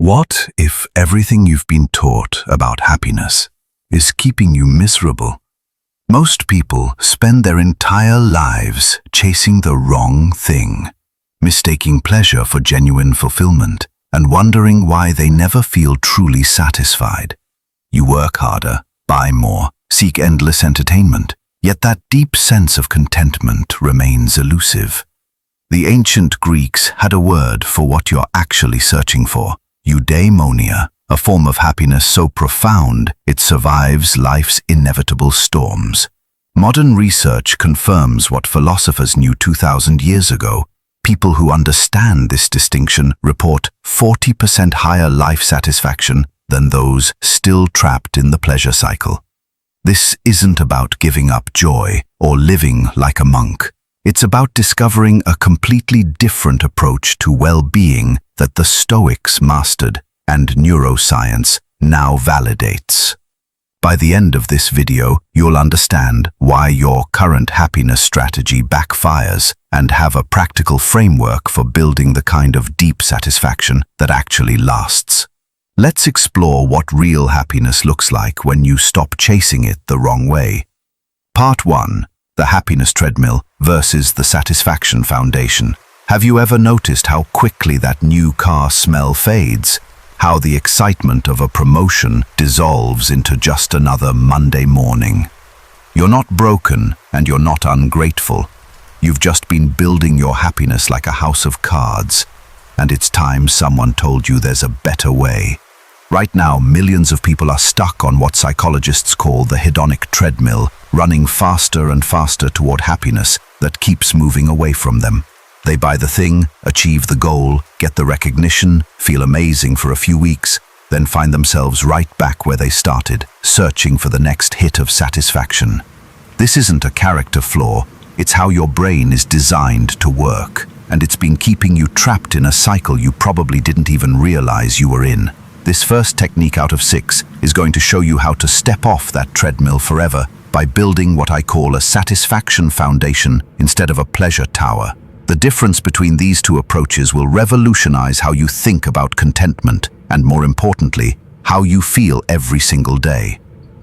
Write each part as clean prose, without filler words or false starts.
What if everything you've been taught about happiness is keeping you miserable? Most people spend their entire lives chasing the wrong thing, mistaking pleasure for genuine fulfillment, and wondering why they never feel truly satisfied. You work harder, buy more, seek endless entertainment, yet that deep sense of contentment remains elusive. The ancient Greeks had a word for what you're actually searching for: eudaimonia, a form of happiness so profound it survives life's inevitable storms. Modern research confirms what philosophers knew 2,000 years ago. People who understand this distinction report 40% higher life satisfaction than those still trapped in the pleasure cycle. This isn't about giving up joy or living like a monk. It's about discovering a completely different approach to well-being that the Stoics mastered and neuroscience now validates. By the end of this video, you'll understand why your current happiness strategy backfires and have a practical framework for building the kind of deep satisfaction that actually lasts. Let's explore what real happiness looks like when you stop chasing it the wrong way. Part 1. The happiness treadmill versus the satisfaction foundation. Have you ever noticed how quickly that new car smell fades? How the excitement of a promotion dissolves into just another Monday morning? You're not broken and you're not ungrateful. You've just been building your happiness like a house of cards, and it's time someone told you there's a better way. Right now, millions of people are stuck on what psychologists call the hedonic treadmill, running faster and faster toward happiness that keeps moving away from them. They buy the thing, achieve the goal, get the recognition, feel amazing for a few weeks, then find themselves right back where they started, searching for the next hit of satisfaction. This isn't a character flaw, it's how your brain is designed to work, and it's been keeping you trapped in a cycle you probably didn't even realize you were in. This first technique out of 6 is going to show you how to step off that treadmill forever by building what I call a satisfaction foundation instead of a pleasure tower. The difference between these two approaches will revolutionize how you think about contentment and, more importantly, how you feel every single day.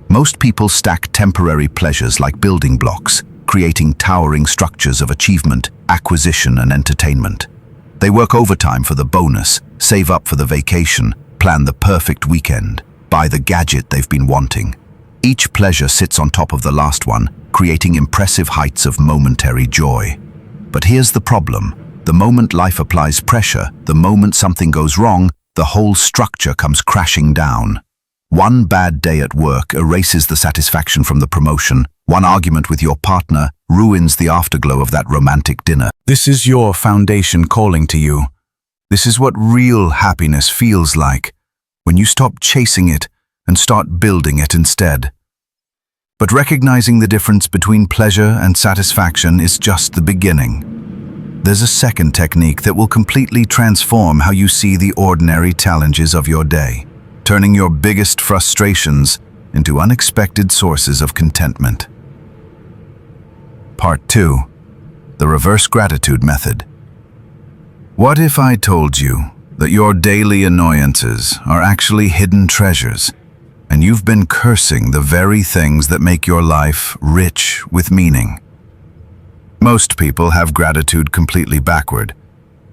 Most people stack temporary pleasures like building blocks, creating towering structures of achievement, acquisition, and entertainment. They work overtime for the bonus, save up for the vacation, plan the perfect weekend, buy the gadget they've been wanting. Each pleasure sits on top of the last one, creating impressive heights of momentary joy. But here's the problem. The moment life applies pressure, the moment something goes wrong, the whole structure comes crashing down. One bad day at work erases the satisfaction from the promotion. One argument with your partner ruins the afterglow of that romantic dinner. This is your foundation calling to you. This is what real happiness feels like, when you stop chasing it and start building it instead. But recognizing the difference between pleasure and satisfaction is just the beginning. There's a second technique that will completely transform how you see the ordinary challenges of your day, turning your biggest frustrations into unexpected sources of contentment. Part 2. The reverse gratitude method. What if I told you that your daily annoyances are actually hidden treasures, and you've been cursing the very things that make your life rich with meaning? Most people have gratitude completely backward,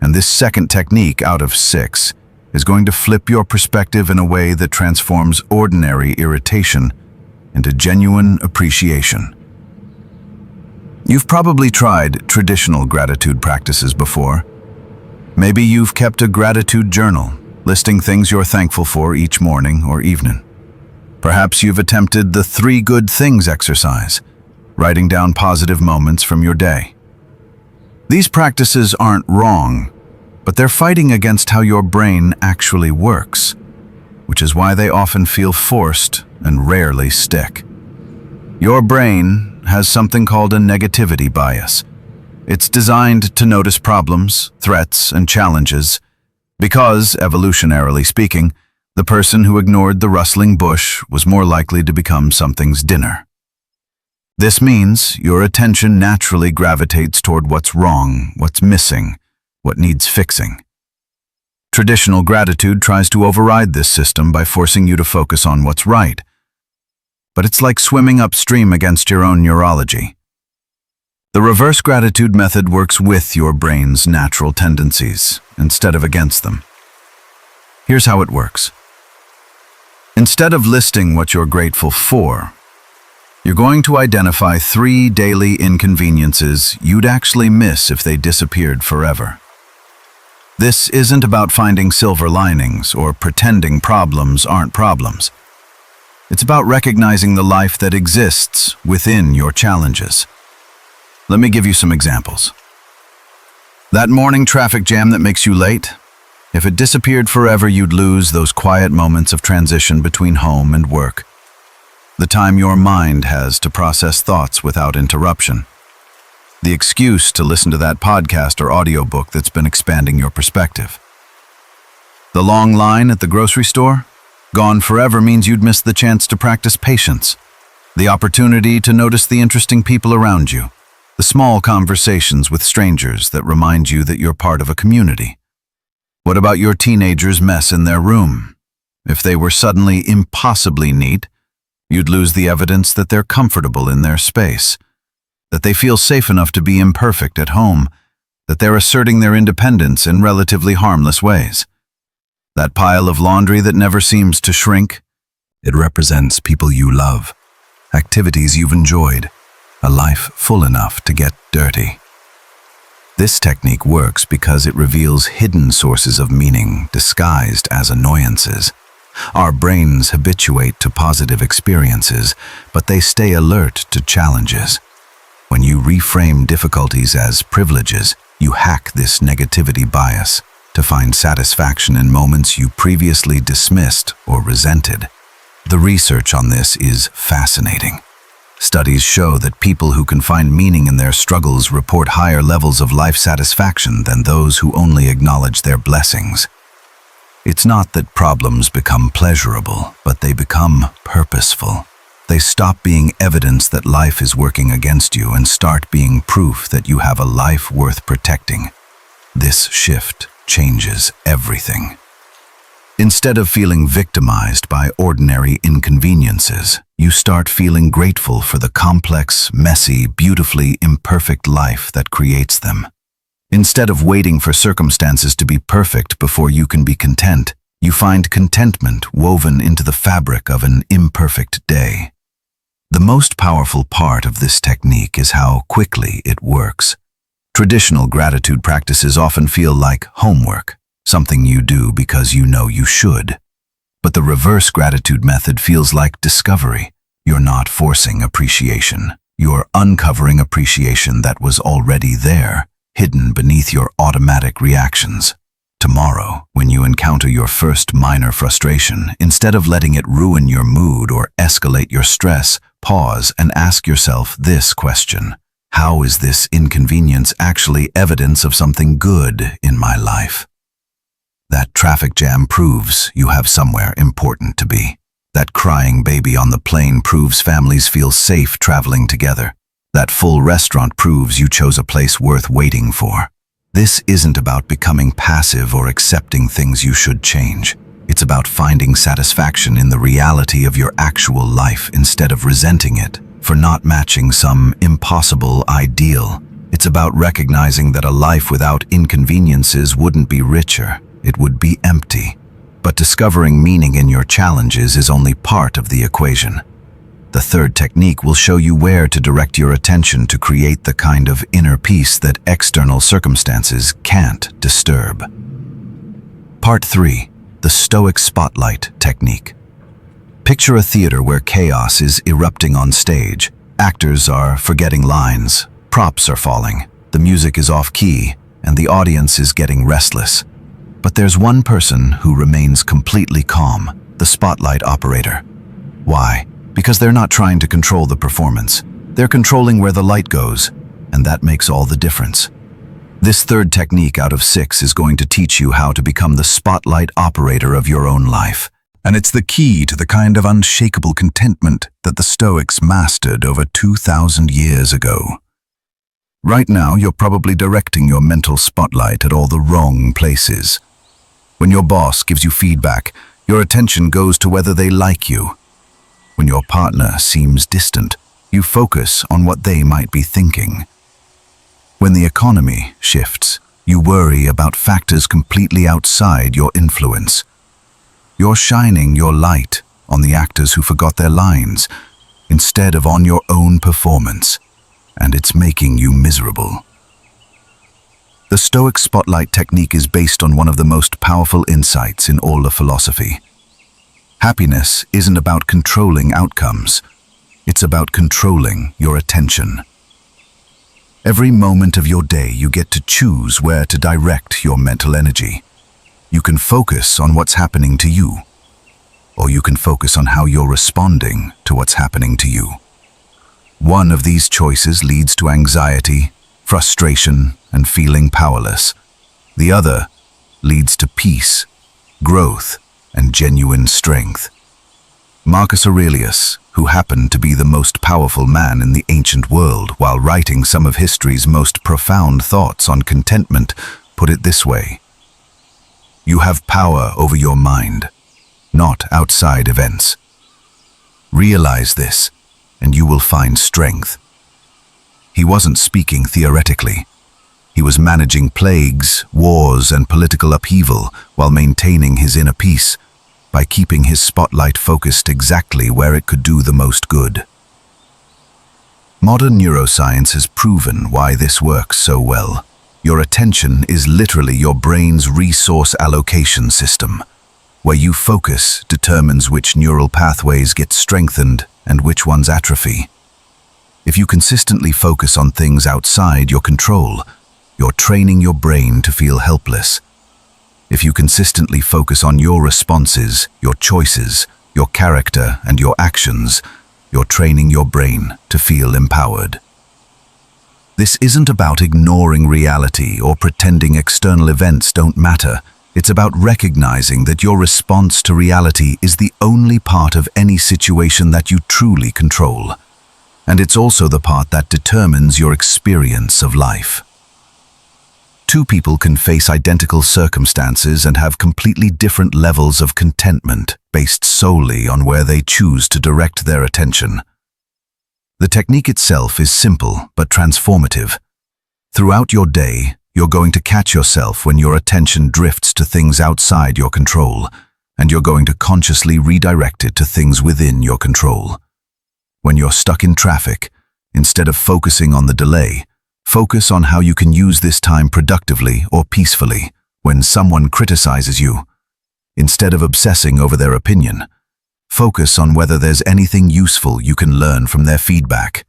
and this second technique out of 6 is going to flip your perspective in a way that transforms ordinary irritation into genuine appreciation. You've probably tried traditional gratitude practices before. Maybe you've kept a gratitude journal, listing things you're thankful for each morning or evening. Perhaps you've attempted the 3 good things exercise, writing down positive moments from your day. These practices aren't wrong, but they're fighting against how your brain actually works, which is why they often feel forced and rarely stick. Your brain has something called a negativity bias. It's designed to notice problems, threats, and challenges because, evolutionarily speaking, the person who ignored the rustling bush was more likely to become something's dinner. This means your attention naturally gravitates toward what's wrong, what's missing, what needs fixing. Traditional gratitude tries to override this system by forcing you to focus on what's right. But it's like swimming upstream against your own neurology. The reverse gratitude method works with your brain's natural tendencies instead of against them. Here's how it works. Instead of listing what you're grateful for, you're going to identify 3 daily inconveniences you'd actually miss if they disappeared forever. This isn't about finding silver linings or pretending problems aren't problems. It's about recognizing the life that exists within your challenges. Let me give you some examples. That morning traffic jam that makes you late? If it disappeared forever, you'd lose those quiet moments of transition between home and work. The time your mind has to process thoughts without interruption. The excuse to listen to that podcast or audiobook that's been expanding your perspective. The long line at the grocery store? Gone forever means you'd miss the chance to practice patience. The opportunity to notice the interesting people around you. The small conversations with strangers that remind you that you're part of a community. What about your teenager's mess in their room? If they were suddenly impossibly neat, you'd lose the evidence that they're comfortable in their space, that they feel safe enough to be imperfect at home, that they're asserting their independence in relatively harmless ways. That pile of laundry that never seems to shrink? It represents people you love, activities you've enjoyed, a life full enough to get dirty. This technique works because it reveals hidden sources of meaning disguised as annoyances. Our brains habituate to positive experiences, but they stay alert to challenges. When you reframe difficulties as privileges, you hack this negativity bias to find satisfaction in moments you previously dismissed or resented. The research on this is fascinating. Studies show that people who can find meaning in their struggles report higher levels of life satisfaction than those who only acknowledge their blessings. It's not that problems become pleasurable, but they become purposeful. They stop being evidence that life is working against you and start being proof that you have a life worth protecting. This shift changes everything. Instead of feeling victimized by ordinary inconveniences, you start feeling grateful for the complex, messy, beautifully imperfect life that creates them. Instead of waiting for circumstances to be perfect before you can be content, you find contentment woven into the fabric of an imperfect day. The most powerful part of this technique is how quickly it works. Traditional gratitude practices often feel like homework, something you do because you know you should. But the reverse gratitude method feels like discovery. You're not forcing appreciation. You're uncovering appreciation that was already there, hidden beneath your automatic reactions. Tomorrow, when you encounter your first minor frustration, instead of letting it ruin your mood or escalate your stress, pause and ask yourself this question: how is this inconvenience actually evidence of something good in my life? That traffic jam proves you have somewhere important to be. That crying baby on the plane proves families feel safe traveling together. That full restaurant proves you chose a place worth waiting for. This isn't about becoming passive or accepting things you should change. It's about finding satisfaction in the reality of your actual life instead of resenting it for not matching some impossible ideal. It's about recognizing that a life without inconveniences wouldn't be richer. It would be empty. But discovering meaning in your challenges is only part of the equation. The third technique will show you where to direct your attention to create the kind of inner peace that external circumstances can't disturb. Part 3. The Stoic Spotlight Technique. Picture a theater where chaos is erupting on stage. Actors are forgetting lines, props are falling, the music is off-key, and the audience is getting restless. But there's one person who remains completely calm, the spotlight operator. Why? Because they're not trying to control the performance. They're controlling where the light goes, and that makes all the difference. This third technique out of 6 is going to teach you how to become the spotlight operator of your own life. And it's the key to the kind of unshakable contentment that the Stoics mastered over 2,000 years ago. Right now, you're probably directing your mental spotlight at all the wrong places. When your boss gives you feedback, your attention goes to whether they like you. When your partner seems distant, you focus on what they might be thinking. When the economy shifts, you worry about factors completely outside your influence. You're shining your light on the actors who forgot their lines, instead of on your own performance, and it's making you miserable. The Stoic spotlight technique is based on one of the most powerful insights in all of philosophy. Happiness isn't about controlling outcomes. It's about controlling your attention. Every moment of your day, you get to choose where to direct your mental energy. You can focus on what's happening to you, or you can focus on how you're responding to what's happening to you. One of these choices leads to anxiety, frustration, and feeling powerless. The other leads to peace, growth, and genuine strength. Marcus Aurelius, who happened to be the most powerful man in the ancient world while writing some of history's most profound thoughts on contentment, put it this way: "You have power over your mind, not outside events. Realize this, and you will find strength." He wasn't speaking theoretically. He was managing plagues, wars, and political upheaval while maintaining his inner peace, by keeping his spotlight focused exactly where it could do the most good. Modern neuroscience has proven why this works so well. Your attention is literally your brain's resource allocation system. Where you focus determines which neural pathways get strengthened and which ones atrophy. If you consistently focus on things outside your control, you're training your brain to feel helpless. If you consistently focus on your responses, your choices, your character, and your actions, you're training your brain to feel empowered. This isn't about ignoring reality or pretending external events don't matter. It's about recognizing that your response to reality is the only part of any situation that you truly control. And it's also the part that determines your experience of life. Two people can face identical circumstances and have completely different levels of contentment based solely on where they choose to direct their attention. The technique itself is simple but transformative. Throughout your day, you're going to catch yourself when your attention drifts to things outside your control, and you're going to consciously redirect it to things within your control. When you're stuck in traffic, instead of focusing on the delay, focus on how you can use this time productively or peacefully. When someone criticizes you, instead of obsessing over their opinion, focus on whether there's anything useful you can learn from their feedback.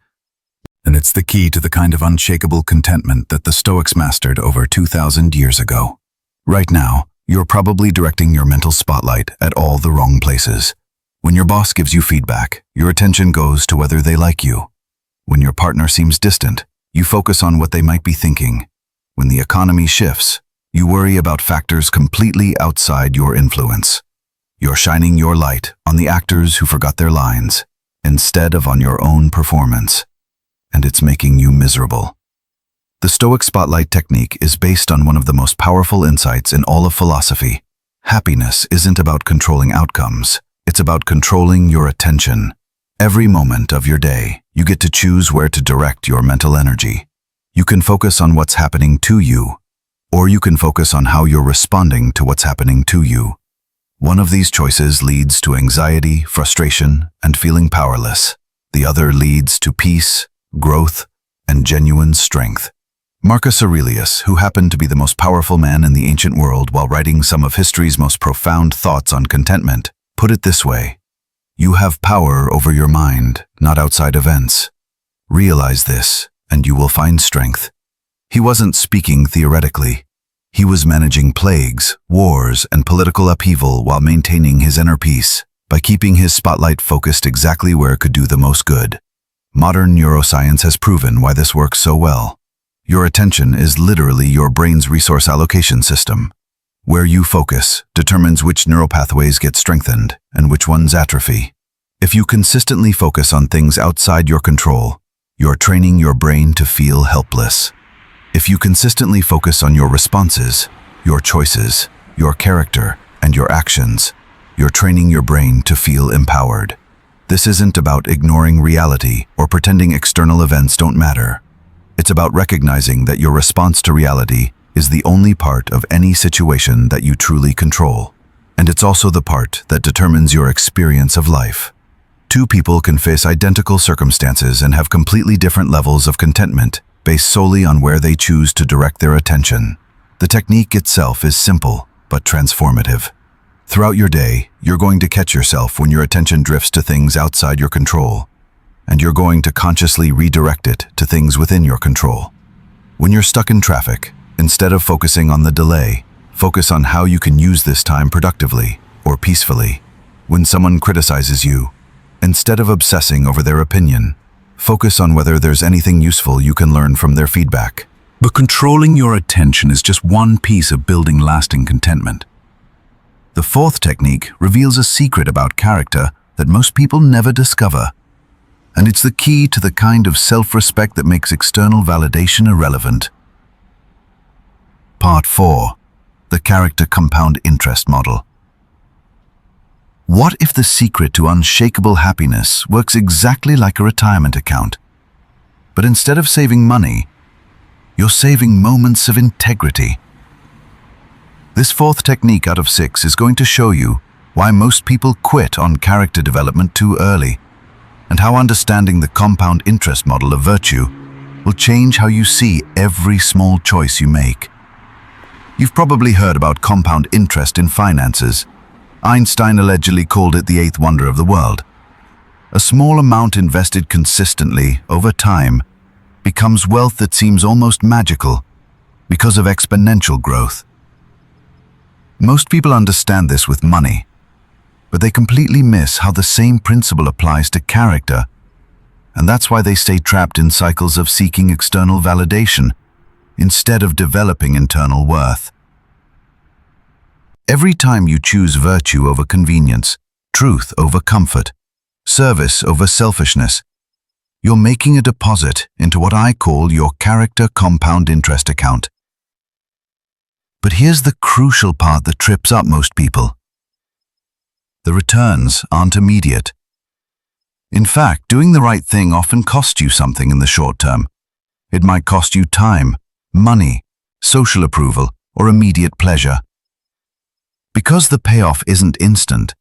And it's the key to the kind of unshakable contentment that the Stoics mastered over 2,000 years ago. Right now, you're probably directing your mental spotlight at all the wrong places. When your boss gives you feedback, your attention goes to whether they like you. When your partner seems distant, you focus on what they might be thinking. When the economy shifts, you worry about factors completely outside your influence. You're shining your light on the actors who forgot their lines, instead of on your own performance. And it's making you miserable. The Stoic spotlight technique is based on one of the most powerful insights in all of philosophy. Happiness isn't about controlling outcomes. It's about controlling your attention. Every moment of your day, you get to choose where to direct your mental energy. You can focus on what's happening to you, or you can focus on how you're responding to what's happening to you. One of these choices leads to anxiety, frustration, and feeling powerless. The other leads to peace, growth, and genuine strength. Marcus Aurelius, who happened to be the most powerful man in the ancient world while writing some of history's most profound thoughts on contentment, put it this way: "You have power over your mind, not outside events. Realize this, and you will find strength." He wasn't speaking theoretically. He was managing plagues, wars, and political upheaval while maintaining his inner peace, by keeping his spotlight focused exactly where it could do the most good. Modern neuroscience has proven why this works so well. Your attention is literally your brain's resource allocation system. Where you focus determines which neural pathways get strengthened and which ones atrophy. If you consistently focus on things outside your control, you're training your brain to feel helpless. If you consistently focus on your responses, your choices, your character, and your actions. You're training your brain to feel empowered. This isn't about ignoring reality or pretending external events don't matter. It's about recognizing that your response to reality is the only part of any situation that you truly control. And it's also the part that determines your experience of life. Two people can face identical circumstances and have completely different levels of contentment based solely on where they choose to direct their attention. The technique itself is simple but transformative. Throughout your day, you're going to catch yourself when your attention drifts to things outside your control, and you're going to consciously redirect it to things within your control. When you're stuck in traffic, instead of focusing on the delay, focus on how you can use this time productively or peacefully. When someone criticizes you, instead of obsessing over their opinion, focus on whether there's anything useful you can learn from their feedback. But controlling your attention is just one piece of building lasting contentment. The fourth technique reveals a secret about character that most people never discover. And it's the key to the kind of self-respect that makes external validation irrelevant. Part 4. The Character Compound Interest Model. What if the secret to unshakable happiness works exactly like a retirement account? But instead of saving money, you're saving moments of integrity. This fourth technique out of 6 is going to show you why most people quit on character development too early, and how understanding the compound interest model of virtue will change how you see every small choice you make. You've probably heard about compound interest in finances. Einstein allegedly called it the eighth wonder of the world. A small amount invested consistently over time becomes wealth that seems almost magical because of exponential growth. Most people understand this with money, but they completely miss how the same principle applies to character, and that's why they stay trapped in cycles of seeking external validation instead of developing internal worth. Every time you choose virtue over convenience, truth over comfort, service over selfishness, you're making a deposit into what I call your character compound interest account. But here's the crucial part that trips up most people. The returns aren't immediate. In fact, doing the right thing often costs you something in the short term. It might cost you time, money, social approval, or immediate pleasure. Because the payoff isn't instant,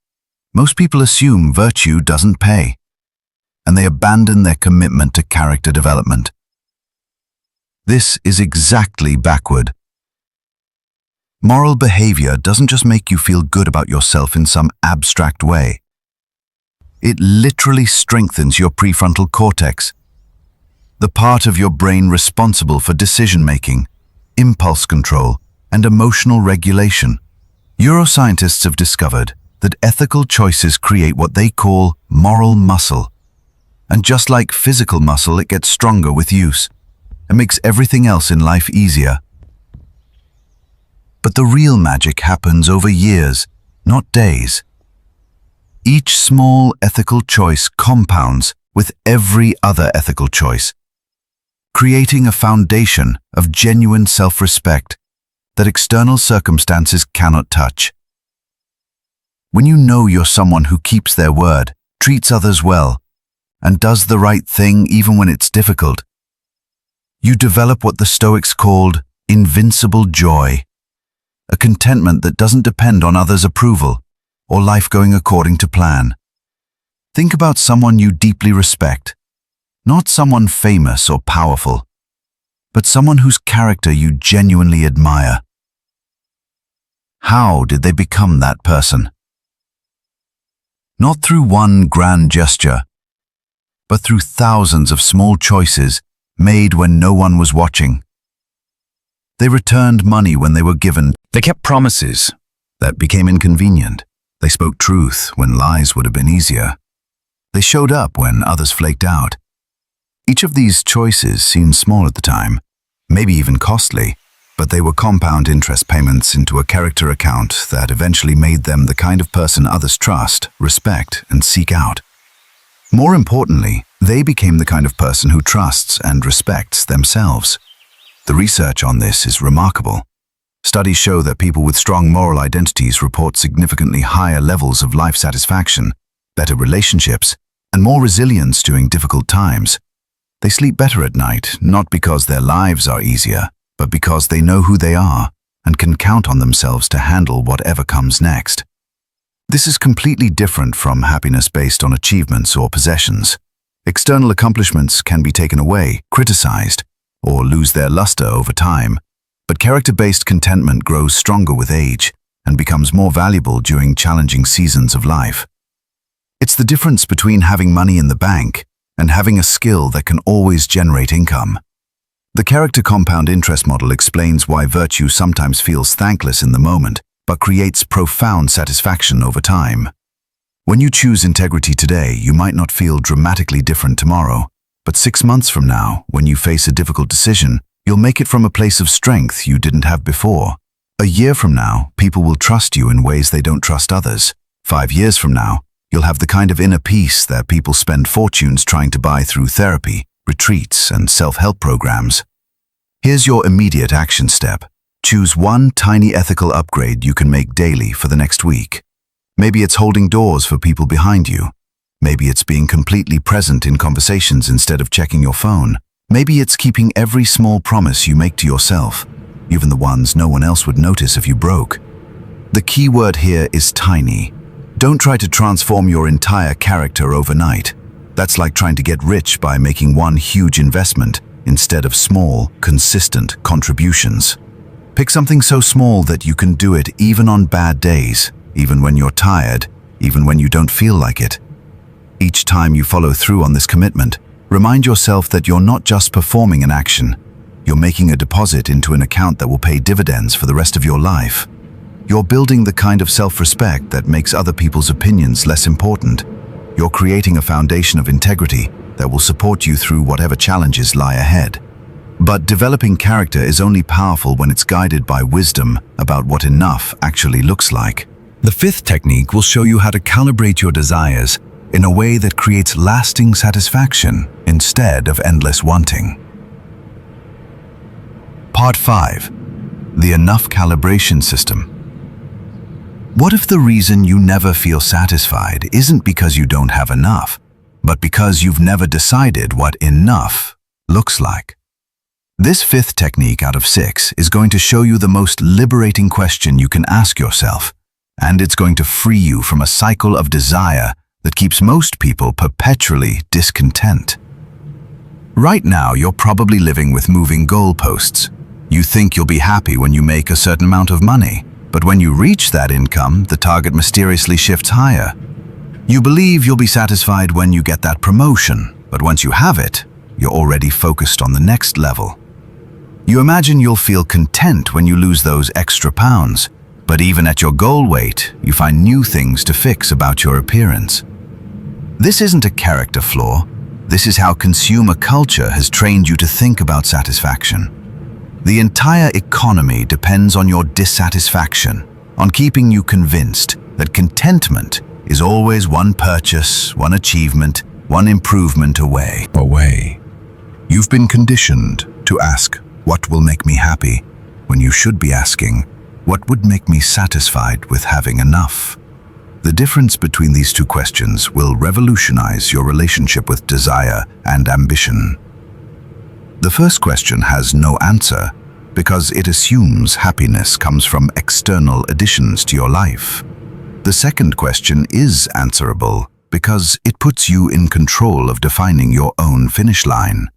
most people assume virtue doesn't pay, and they abandon their commitment to character development. This is exactly backward. Moral behavior doesn't just make you feel good about yourself in some abstract way. It literally strengthens your prefrontal cortex, the part of your brain responsible for decision-making, impulse control, and emotional regulation. Neuroscientists have discovered that ethical choices create what they call moral muscle. And just like physical muscle, it gets stronger with use and makes everything else in life easier. But the real magic happens over years, not days. Each small ethical choice compounds with every other ethical choice, creating a foundation of genuine self-respect that external circumstances cannot touch. When you know you're someone who keeps their word, treats others well, and does the right thing even when it's difficult, you develop what the Stoics called invincible joy, a contentment that doesn't depend on others' approval or life going according to plan. Think about someone you deeply respect, not someone famous or powerful, but someone whose character you genuinely admire. How did they become that person? Not through one grand gesture, but through thousands of small choices made when no one was watching. They returned money when they were given. They kept promises that became inconvenient. They spoke truth when lies would have been easier. They showed up when others flaked out. Each of these choices seemed small at the time, maybe even costly, but they were compound interest payments into a character account that eventually made them the kind of person others trust, respect, and seek out. More importantly, they became the kind of person who trusts and respects themselves. The research on this is remarkable. Studies show that people with strong moral identities report significantly higher levels of life satisfaction, better relationships, and more resilience during difficult times. They sleep better at night, not because their lives are easier, but because they know who they are and can count on themselves to handle whatever comes next. This is completely different from happiness based on achievements or possessions. External accomplishments can be taken away, criticized, or lose their luster over time, but character-based contentment grows stronger with age and becomes more valuable during challenging seasons of life. It's the difference between having money in the bank and having a skill that can always generate income. The character compound interest model explains why virtue sometimes feels thankless in the moment, but creates profound satisfaction over time. When you choose integrity today, you might not feel dramatically different tomorrow, but 6 months from now, when you face a difficult decision, you'll make it from a place of strength you didn't have before. A year from now, people will trust you in ways they don't trust others. 5 years from now, you'll have the kind of inner peace that people spend fortunes trying to buy through therapy, retreats, and self-help programs. Here's your immediate action step. Choose one tiny ethical upgrade you can make daily for the next week. Maybe it's holding doors for people behind you. Maybe it's being completely present in conversations instead of checking your phone. Maybe it's keeping every small promise you make to yourself, even the ones no one else would notice if you broke. The key word here is tiny. Don't try to transform your entire character overnight. That's like trying to get rich by making one huge investment instead of small, consistent contributions. Pick something so small that you can do it even on bad days, even when you're tired, even when you don't feel like it. Each time you follow through on this commitment, remind yourself that you're not just performing an action, you're making a deposit into an account that will pay dividends for the rest of your life. You're building the kind of self-respect that makes other people's opinions less important. You're creating a foundation of integrity that will support you through whatever challenges lie ahead. But developing character is only powerful when it's guided by wisdom about what enough actually looks like. The fifth technique will show you how to calibrate your desires in a way that creates lasting satisfaction instead of endless wanting. Part 5. The enough calibration system. What if the reason you never feel satisfied isn't because you don't have enough, but because you've never decided what enough looks like? This fifth technique out of 6 is going to show you the most liberating question you can ask yourself, and it's going to free you from a cycle of desire that keeps most people perpetually discontent. Right now, you're probably living with moving goalposts. You think you'll be happy when you make a certain amount of money, but when you reach that income, the target mysteriously shifts higher. You believe you'll be satisfied when you get that promotion, but once you have it, you're already focused on the next level. You imagine you'll feel content when you lose those extra pounds, but even at your goal weight, you find new things to fix about your appearance. This isn't a character flaw. This is how consumer culture has trained you to think about satisfaction. The entire economy depends on your dissatisfaction, on keeping you convinced that contentment is always one purchase, one achievement, one improvement away. You've been conditioned to ask, what will make me happy, when you should be asking, what would make me satisfied with having enough? The difference between these two questions will revolutionize your relationship with desire and ambition. The first question has no answer because it assumes happiness comes from external additions to your life. The second question is answerable because it puts you in control of defining your own finish line.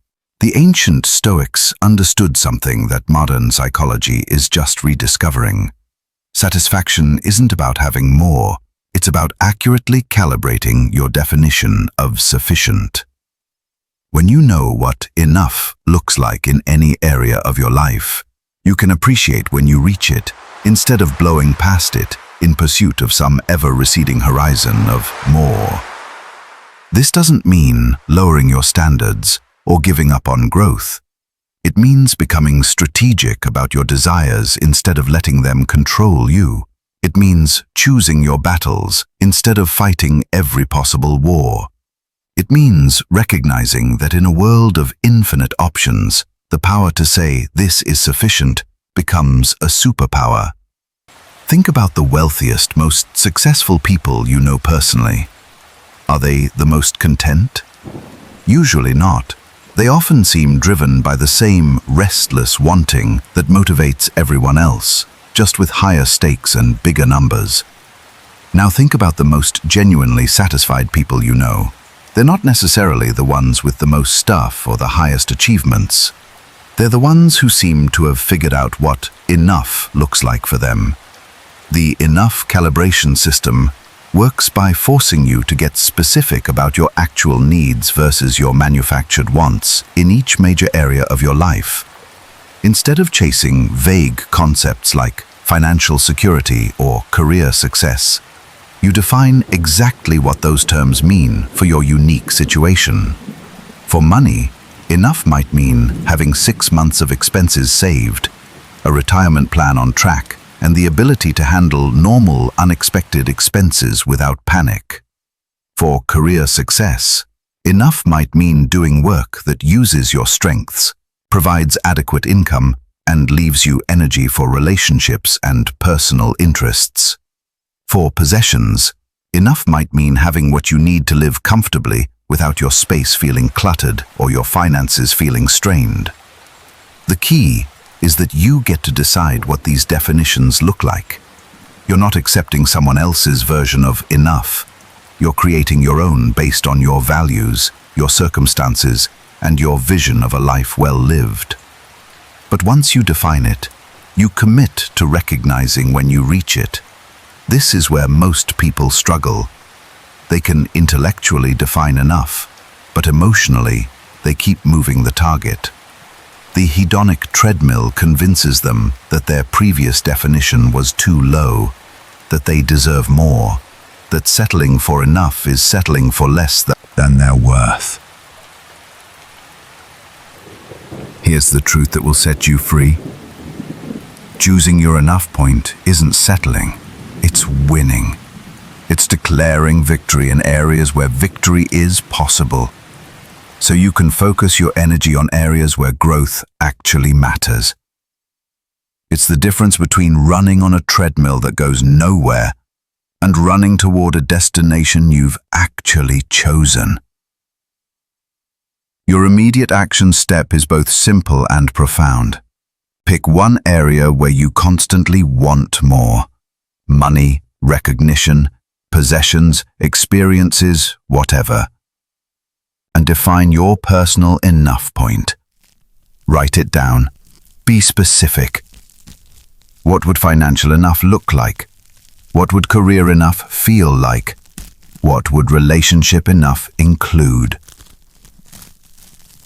The ancient Stoics understood something that modern psychology is just rediscovering. Satisfaction isn't about having more, it's about accurately calibrating your definition of sufficient. When you know what enough looks like in any area of your life, you can appreciate when you reach it, instead of blowing past it in pursuit of some ever-receding horizon of more. This doesn't mean lowering your standards or giving up on growth. It means becoming strategic about your desires instead of letting them control you. It means choosing your battles instead of fighting every possible war. It means recognizing that in a world of infinite options, the power to say, "This is sufficient," becomes a superpower. Think about the wealthiest, most successful people you know personally. Are they the most content? Usually not. They often seem driven by the same restless wanting that motivates everyone else, just with higher stakes and bigger numbers. Now think about the most genuinely satisfied people you know. They're not necessarily the ones with the most stuff or the highest achievements. They're the ones who seem to have figured out what enough looks like for them. The enough calibration system works by forcing you to get specific about your actual needs versus your manufactured wants in each major area of your life. Instead of chasing vague concepts like financial security or career success, you define exactly what those terms mean for your unique situation. For money, enough might mean having 6 months of expenses saved, a retirement plan on track, and the ability to handle normal, unexpected expenses without panic. For career success, enough might mean doing work that uses your strengths, provides adequate income, and leaves you energy for relationships and personal interests. For possessions, enough might mean having what you need to live comfortably without your space feeling cluttered or your finances feeling strained. The key is that you get to decide what these definitions look like. You're not accepting someone else's version of enough. You're creating your own based on your values, your circumstances, and your vision of a life well lived. But once you define it, you commit to recognizing when you reach it. This is where most people struggle. They can intellectually define enough, but emotionally, they keep moving the target. The hedonic treadmill convinces them that their previous definition was too low, that they deserve more, that settling for enough is settling for less than their worth. Here's the truth that will set you free. Choosing your enough point isn't settling. It's winning. It's declaring victory in areas where victory is possible, so you can focus your energy on areas where growth actually matters. It's the difference between running on a treadmill that goes nowhere and running toward a destination you've actually chosen. Your immediate action step is both simple and profound. Pick one area where you constantly want more. Money, recognition, possessions, experiences, whatever. And define your personal enough point. Write it down. Be specific. What would financial enough look like? What would career enough feel like? What would relationship enough include?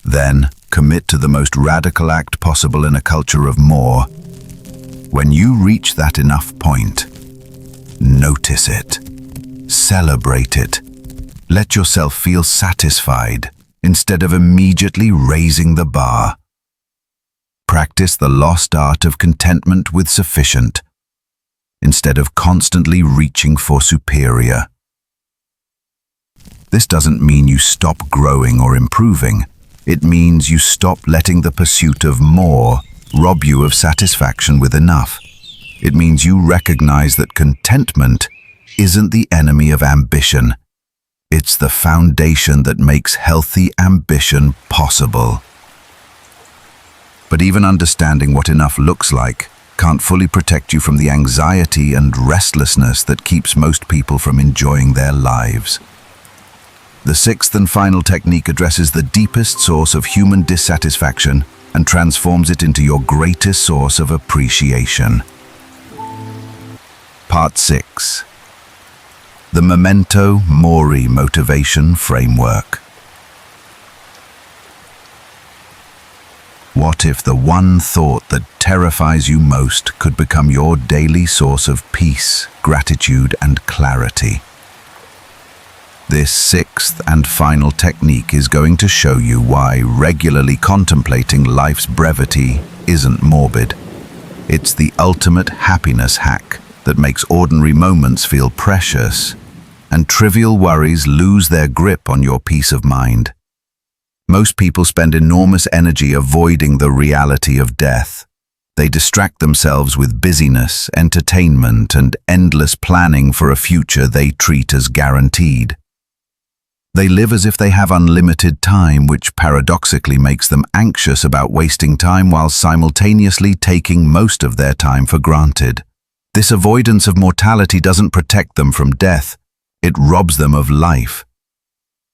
Then, commit to the most radical act possible in a culture of more. When you reach that enough point, notice it. Celebrate it. Let yourself feel satisfied instead of immediately raising the bar. Practice the lost art of contentment with sufficient instead of constantly reaching for superior. This doesn't mean you stop growing or improving. It means you stop letting the pursuit of more rob you of satisfaction with enough. It means you recognize that contentment isn't the enemy of ambition. It's the foundation that makes healthy ambition possible. But even understanding what enough looks like can't fully protect you from the anxiety and restlessness that keeps most people from enjoying their lives. The sixth and final technique addresses the deepest source of human dissatisfaction and transforms it into your greatest source of appreciation. Part 6. The Memento Mori Motivation Framework. What if the one thought that terrifies you most could become your daily source of peace, gratitude, and clarity? This sixth and final technique is going to show you why regularly contemplating life's brevity isn't morbid. It's the ultimate happiness hack that makes ordinary moments feel precious and trivial worries lose their grip on your peace of mind. Most people spend enormous energy avoiding the reality of death, They distract themselves with busyness, entertainment, and endless planning for a future they treat as guaranteed. They live as if they have unlimited time, which paradoxically makes them anxious about wasting time while simultaneously taking most of their time for granted. This avoidance of mortality doesn't protect them from death, it robs them of life.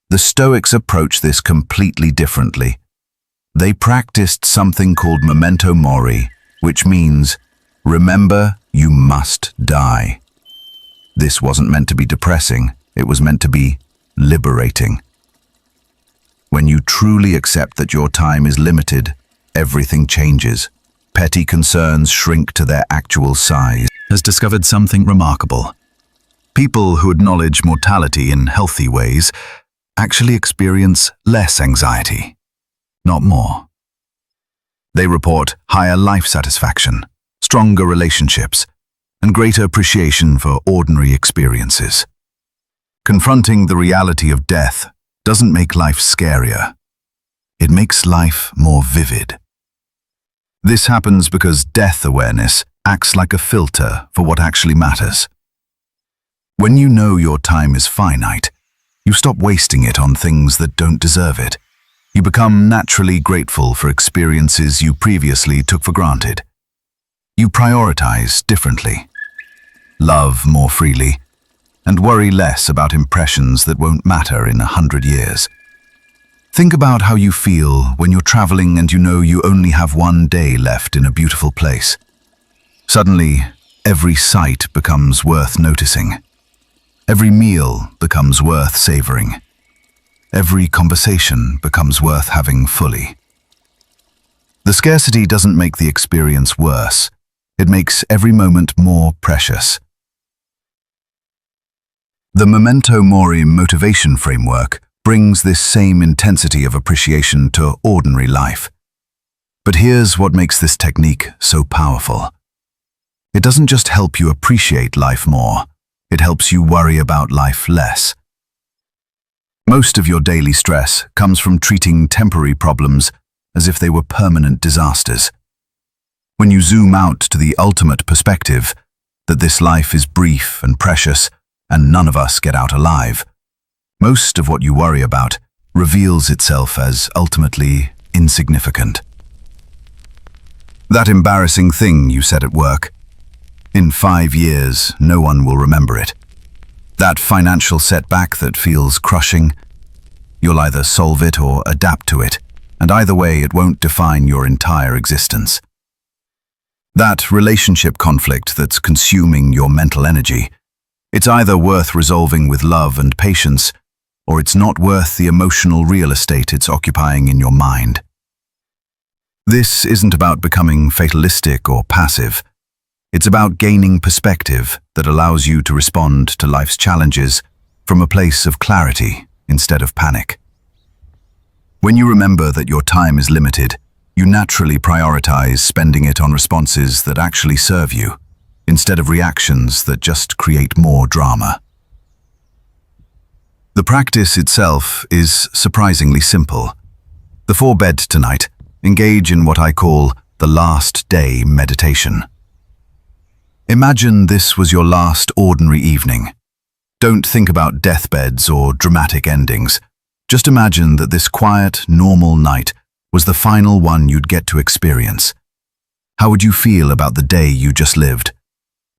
The Stoics approach this completely differently. They practiced something called memento mori, which means, remember, you must die. This wasn't meant to be depressing, it was meant to be liberating. When you truly accept that your time is limited, everything changes. Petty concerns shrink to their actual size. Has discovered something remarkable. People who acknowledge mortality in healthy ways actually experience less anxiety, not more. They report higher life satisfaction, stronger relationships, and greater appreciation for ordinary experiences. Confronting the reality of death doesn't make life scarier. It makes life more vivid. This happens because death awareness acts like a filter for what actually matters. When you know your time is finite, you stop wasting it on things that don't deserve it. You become naturally grateful for experiences you previously took for granted. You prioritize differently, love more freely, and worry less about impressions that won't matter in 100 years. Think about how you feel when you're traveling and you know you only have one day left in a beautiful place. Suddenly, every sight becomes worth noticing. Every meal becomes worth savoring. Every conversation becomes worth having fully. The scarcity doesn't make the experience worse. It makes every moment more precious. The memento mori motivation framework brings this same intensity of appreciation to ordinary life. But here's what makes this technique so powerful. It doesn't just help you appreciate life more, it helps you worry about life less. Most of your daily stress comes from treating temporary problems as if they were permanent disasters. When you zoom out to the ultimate perspective, that this life is brief and precious, and none of us get out alive, most of what you worry about reveals itself as ultimately insignificant. That embarrassing thing you said at work, in 5 years, no one will remember it. That financial setback that feels crushing, you'll either solve it or adapt to it, and either way it won't define your entire existence. That relationship conflict that's consuming your mental energy, it's either worth resolving with love and patience, or it's not worth the emotional real estate it's occupying in your mind. This isn't about becoming fatalistic or passive. It's about gaining perspective that allows you to respond to life's challenges from a place of clarity instead of panic. When you remember that your time is limited, you naturally prioritize spending it on responses that actually serve you, instead of reactions that just create more drama. The practice itself is surprisingly simple. Before bed tonight, engage in what I call the last day meditation. Imagine this was your last ordinary evening. Don't think about deathbeds or dramatic endings. Just imagine that this quiet, normal night was the final one you'd get to experience. How would you feel about the day you just lived?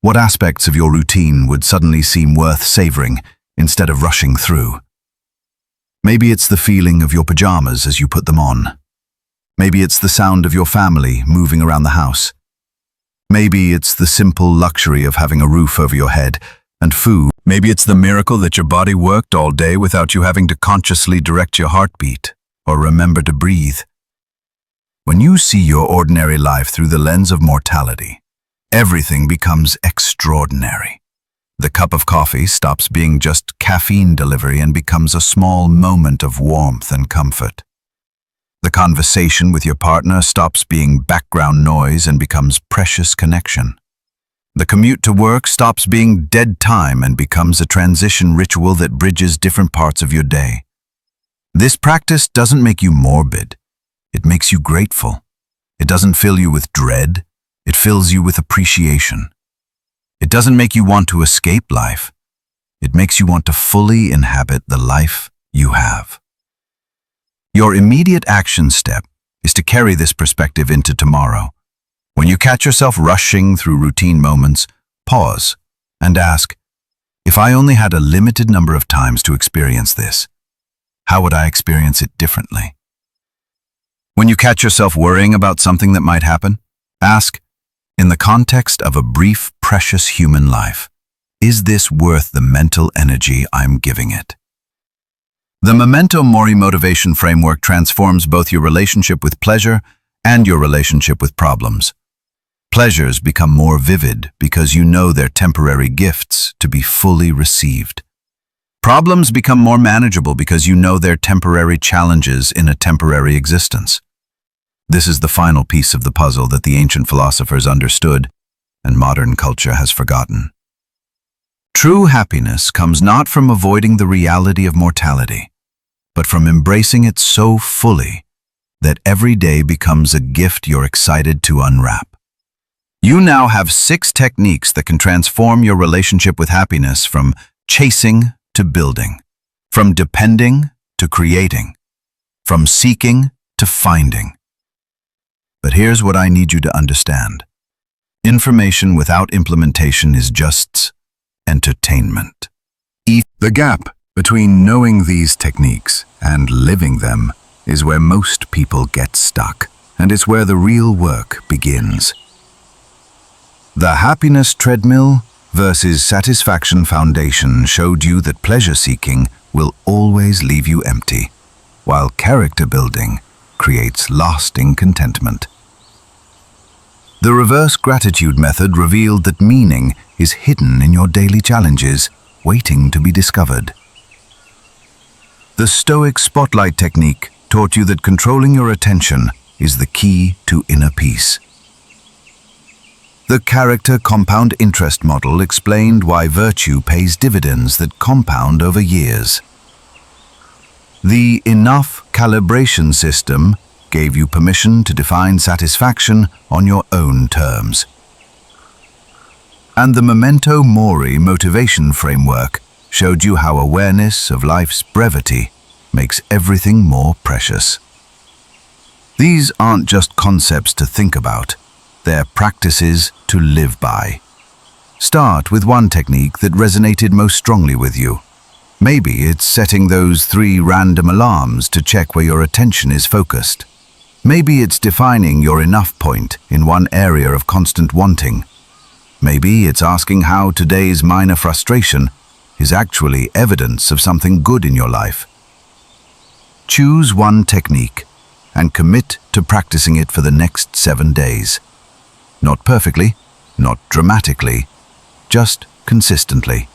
What aspects of your routine would suddenly seem worth savoring instead of rushing through? Maybe it's the feeling of your pajamas as you put them on. Maybe it's the sound of your family moving around the house. Maybe it's the simple luxury of having a roof over your head and food. Maybe it's the miracle that your body worked all day without you having to consciously direct your heartbeat or remember to breathe. When you see your ordinary life through the lens of mortality, everything becomes extraordinary. The cup of coffee stops being just caffeine delivery and becomes a small moment of warmth and comfort. The conversation with your partner stops being background noise and becomes precious connection. The commute to work stops being dead time and becomes a transition ritual that bridges different parts of your day. This practice doesn't make you morbid. It makes you grateful. It doesn't fill you with dread. It fills you with appreciation. It doesn't make you want to escape life. It makes you want to fully inhabit the life you have. Your immediate action step is to carry this perspective into tomorrow. When you catch yourself rushing through routine moments, pause and ask, if I only had a limited number of times to experience this, how would I experience it differently? When you catch yourself worrying about something that might happen, ask, in the context of a brief, precious human life, is this worth the mental energy I'm giving it? The Memento Mori motivation framework transforms both your relationship with pleasure and your relationship with problems. Pleasures become more vivid because you know they're temporary gifts to be fully received. Problems become more manageable because you know they're temporary challenges in a temporary existence. This is the final piece of the puzzle that the ancient philosophers understood and modern culture has forgotten. True happiness comes not from avoiding the reality of mortality, but from embracing it so fully that every day becomes a gift you're excited to unwrap. You now have 6 techniques that can transform your relationship with happiness from chasing to building, from depending to creating, from seeking to finding. But here's what I need you to understand. Information without implementation is just entertainment. The gap between knowing these techniques and living them is where most people get stuck, and it's where the real work begins. The happiness treadmill versus satisfaction foundation showed you that pleasure-seeking will always leave you empty, while character building creates lasting contentment. The reverse gratitude method revealed that meaning is hidden in your daily challenges, waiting to be discovered. The Stoic spotlight technique taught you that controlling your attention is the key to inner peace. The character compound interest model explained why virtue pays dividends that compound over years. The enough calibration system gave you permission to define satisfaction on your own terms. And the Memento Mori motivation framework showed you how awareness of life's brevity makes everything more precious. These aren't just concepts to think about, they're practices to live by. Start with one technique that resonated most strongly with you. Maybe it's setting those 3 random alarms to check where your attention is focused. Maybe it's defining your enough point in one area of constant wanting. Maybe it's asking how today's minor frustration is actually evidence of something good in your life. Choose one technique and commit to practicing it for the next 7 days. Not perfectly, not dramatically, just consistently.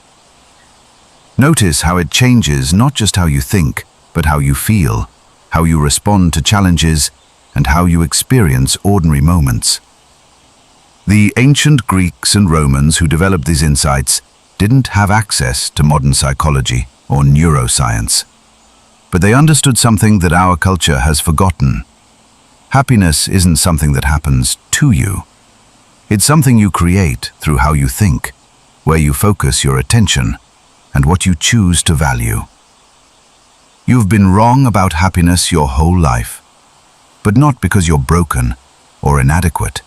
Notice how it changes not just how you think, but how you feel, how you respond to challenges, and how you experience ordinary moments. The ancient Greeks and Romans who developed these insights didn't have access to modern psychology or neuroscience, but they understood something that our culture has forgotten. Happiness isn't something that happens to you. It's something you create through how you think, where you focus your attention, and what you choose to value. You've been wrong about happiness your whole life, but not because you're broken or inadequate.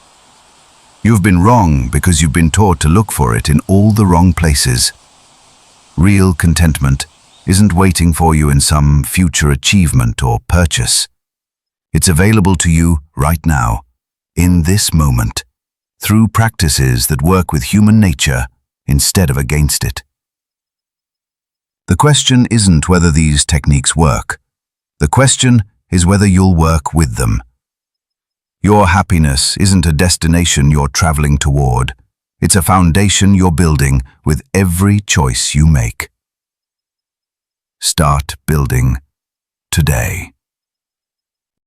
You've been wrong because you've been taught to look for it in all the wrong places. Real contentment isn't waiting for you in some future achievement or purchase. It's available to you right now, in this moment, through practices that work with human nature instead of against it. The question isn't whether these techniques work. The question is whether you'll work with them. Your happiness isn't a destination you're traveling toward. It's a foundation you're building with every choice you make. Start building today.